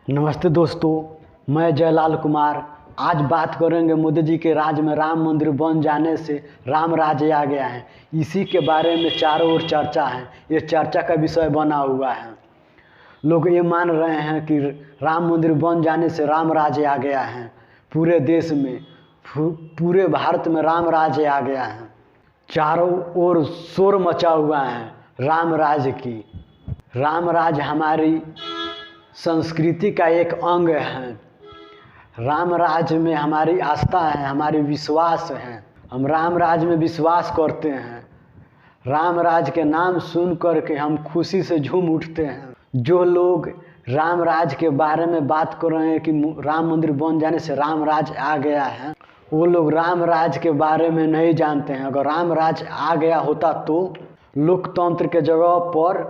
नमस्ते दोस्तों, मैं जयलाल कुमार। आज बात करेंगे मोदी जी के राज में राम मंदिर बन जाने से राम राज्य आ गया है। इसी के बारे में चारों ओर चर्चा है, ये चर्चा का विषय बना हुआ है। लोग ये मान रहे हैं कि राम मंदिर बन जाने से राम राज्य आ गया है। पूरे देश में, पूरे भारत में राम राज्य आ गया है। चारों ओर शोर मचा हुआ है राम राज्य की। राम राज्य हमारी संस्कृति का एक अंग है। राम राज्य में हमारी आस्था है, हमारी विश्वास है। हम राम राज्य में विश्वास करते हैं। राम राज्य के नाम सुन कर के हम खुशी से झूम उठते हैं। जो लोग राम राज्य के बारे में बात कर रहे हैं कि राम मंदिर बन जाने से राम राज्य आ गया है, वो लोग राम राज्य के बारे में नहीं जानते हैं। अगर राम राज्य आ गया होता तो लोकतंत्र के जगह पर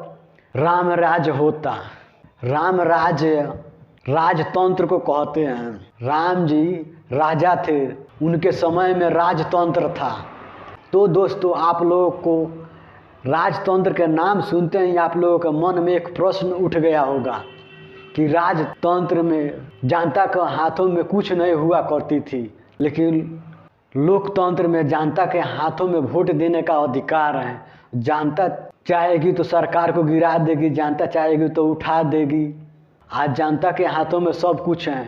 राम राज्य होता। राम राज्य राजतंत्र को कहते हैं। राम जी राजा थे, उनके समय में राजतंत्र था। तो दोस्तों, आप लोगों को राजतंत्र के नाम सुनते ही आप लोगों के मन में एक प्रश्न उठ गया होगा कि राजतंत्र में जनता के हाथों में कुछ नहीं हुआ करती थी, लेकिन लोकतंत्र में जनता के हाथों में वोट देने का अधिकार है। जनता चाहेगी तो सरकार को गिरा देगी, जनता चाहेगी तो उठा देगी। आज जनता के हाथों में सब कुछ है।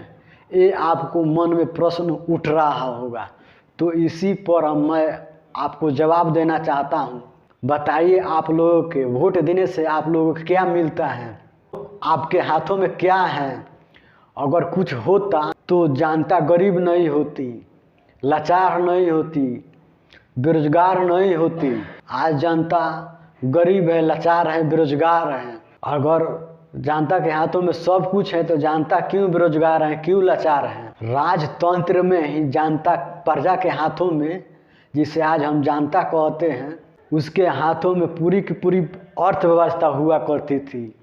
ये आपको मन में प्रश्न उठ रहा होगा, तो इसी पर मैं आपको जवाब देना चाहता हूँ। बताइए, आप लोगों के वोट देने से आप लोगों को क्या मिलता है? आपके हाथों में क्या है? अगर कुछ होता तो जनता गरीब नहीं होती, लाचार नहीं होती, बेरोजगार नहीं होती। आज जनता गरीब है, लाचार है, बेरोजगार है। अगर जनता के हाथों में सब कुछ है तो जनता क्यों बेरोजगार है, क्यों लाचार है? राजतंत्र में ही जनता, प्रजा के हाथों में, जिसे आज हम जनता कहते हैं, उसके हाथों में पूरी की पूरी अर्थव्यवस्था हुआ करती थी।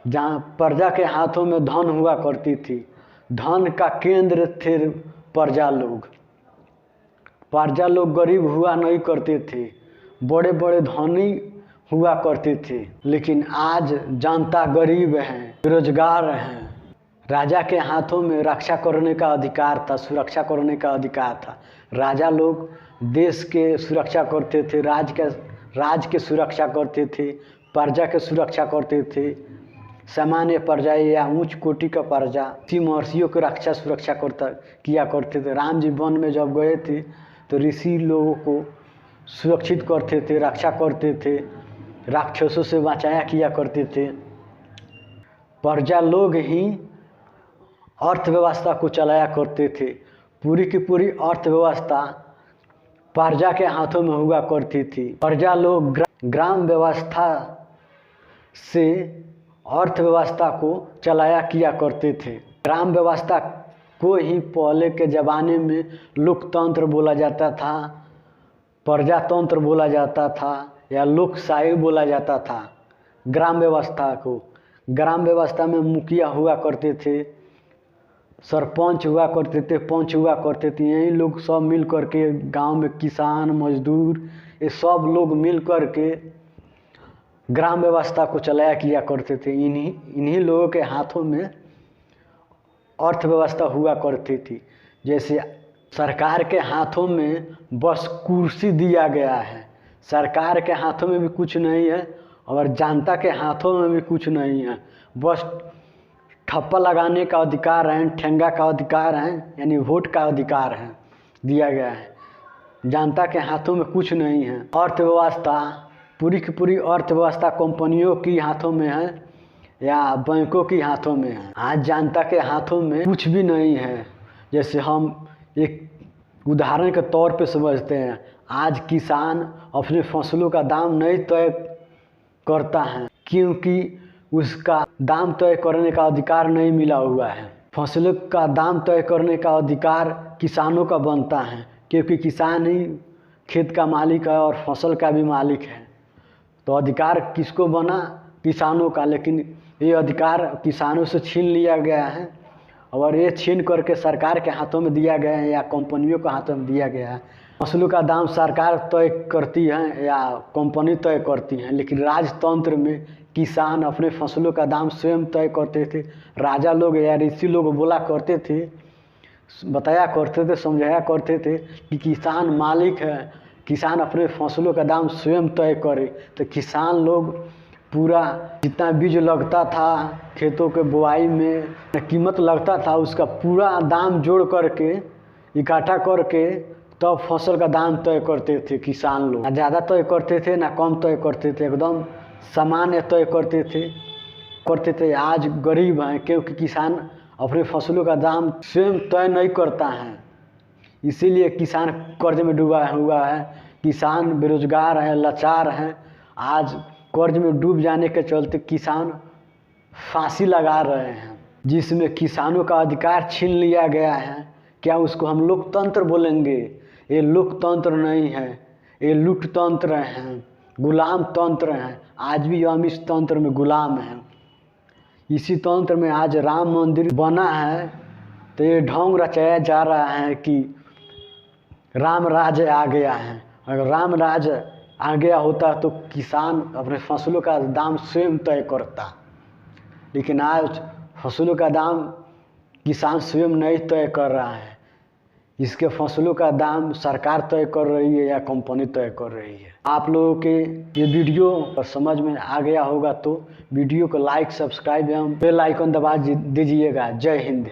जहाँ प्रजा के हाथों में धन हुआ करती थी। धन का केंद्र थे प्रजा लोग। प्रजा लोग गरीब हुआ नहीं करते थे, बड़े बड़े धनी हुआ करते थे। लेकिन आज जनता गरीब है, बेरोजगार है। राजा के हाथों में रक्षा करने का अधिकार था, सुरक्षा करने का अधिकार था। राजा लोग देश के सुरक्षा करते थे, राज के सुरक्षा करते थे, प्रजा के सुरक्षा करते थे। सामान्य प्रजा या उच्च कोटि का प्रजा ऋषि महर्षियों की रक्षा सुरक्षा किया करते थे। राम जी वन में जब गए थे तो ऋषि लोगों को सुरक्षित करते थे, रक्षा करते थे, राक्षसों से बचाया किया करते थे। प्रजा लोग ही अर्थव्यवस्था को चलाया करते थे। पूरी की पूरी अर्थव्यवस्था प्रजा के हाथों में हुआ करती थी। प्रजा लोग ग्राम व्यवस्था से अर्थव्यवस्था को चलाया किया करते थे। ग्राम व्यवस्था को ही पहले के ज़माने में लोकतंत्र बोला जाता था, प्रजातंत्र बोला जाता था, या लोकशाही बोला जाता था। ग्राम व्यवस्था को, ग्राम व्यवस्था में मुखिया हुआ करते थे, सरपंच हुआ करते थे, पंच हुआ करते थे। यही लोग सब मिल कर के गाँव में किसान, मजदूर, ये सब लोग मिल कर के ग्राम व्यवस्था को चलाया किया करते थे। इन्हीं लोगों के हाथों में अर्थव्यवस्था हुआ करती थी। जैसे सरकार के हाथों में बस कुर्सी दिया गया है, सरकार के हाथों में भी कुछ नहीं है और जनता के हाथों में भी कुछ नहीं है। बस ठप्पा लगाने का अधिकार है, ठेंगा का अधिकार है, यानी वोट का अधिकार है, दिया गया है। जनता के हाथों में कुछ नहीं है। अर्थव्यवस्था, पूरी की पूरी अर्थव्यवस्था कंपनियों की हाथों में है या बैंकों की हाथों में है। आज जनता के हाथों में कुछ भी नहीं है। जैसे हम एक उदाहरण के तौर पे समझते हैं, आज किसान अपने फसलों का दाम नहीं तय करता है, क्योंकि उसका दाम तय करने का अधिकार नहीं मिला हुआ है। फसलों का दाम तय करने का अधिकार किसानों का बनता है, क्योंकि किसान ही खेत का मालिक है और फसल का भी मालिक है। तो अधिकार किसको बना? किसानों का। लेकिन ये अधिकार किसानों से छीन लिया गया है और ये छीन करके सरकार के हाथों में दिया गया है या कंपनियों के हाथों में दिया गया है। फसलों का दाम सरकार तय करती है या कंपनी तय करती है, लेकिन राजतंत्र में किसान अपने फसलों का दाम स्वयं तय करते थे। राजा लोग या ऋषि लोग बोला करते थे, बताया करते थे, समझाया करते थे कि किसान मालिक है, किसान अपने फसलों का दाम स्वयं तय करे। तो किसान लोग पूरा जितना बीज लगता था खेतों के बुआई में, कीमत लगता था, उसका पूरा दाम जोड़ करके इकट्ठा करके तब फसल का दाम तय करते थे किसान लोग। ना ज़्यादा तय करते थे ना कम तय करते थे, एकदम सामान्य तय करते थे। आज गरीब हैं क्योंकि किसान अपने फसलों का दाम स्वयं तय नहीं करता है, इसीलिए किसान कर्ज में डूबा हुआ है। किसान बेरोजगार हैं, लाचार हैं। आज कर्ज में डूब जाने के चलते किसान फांसी लगा रहे हैं, जिसमें किसानों का अधिकार छीन लिया गया है। क्या उसको हम लोकतंत्र बोलेंगे? ये लोकतंत्र नहीं है, ये लूटतंत्र हैं, गुलाम तंत्र हैं। आज भी हम इस तंत्र में गुलाम हैं। इसी तंत्र में आज राम मंदिर बना है तो ये ढोंग रचाया जा रहा है कि राम राज्य आ गया है। अगर राम राज्य आ गया होता तो किसान अपने फसलों का दाम स्वयं तय करता, लेकिन आज फसलों का दाम किसान स्वयं नहीं तय कर रहा है। इसके फसलों का दाम सरकार तय कर रही है या कंपनी तय कर रही है। आप लोगों के ये वीडियो पर समझ में आ गया होगा तो वीडियो को लाइक, सब्सक्राइब एवं बेल आइकन दबा दीजिएगा। जय हिंद।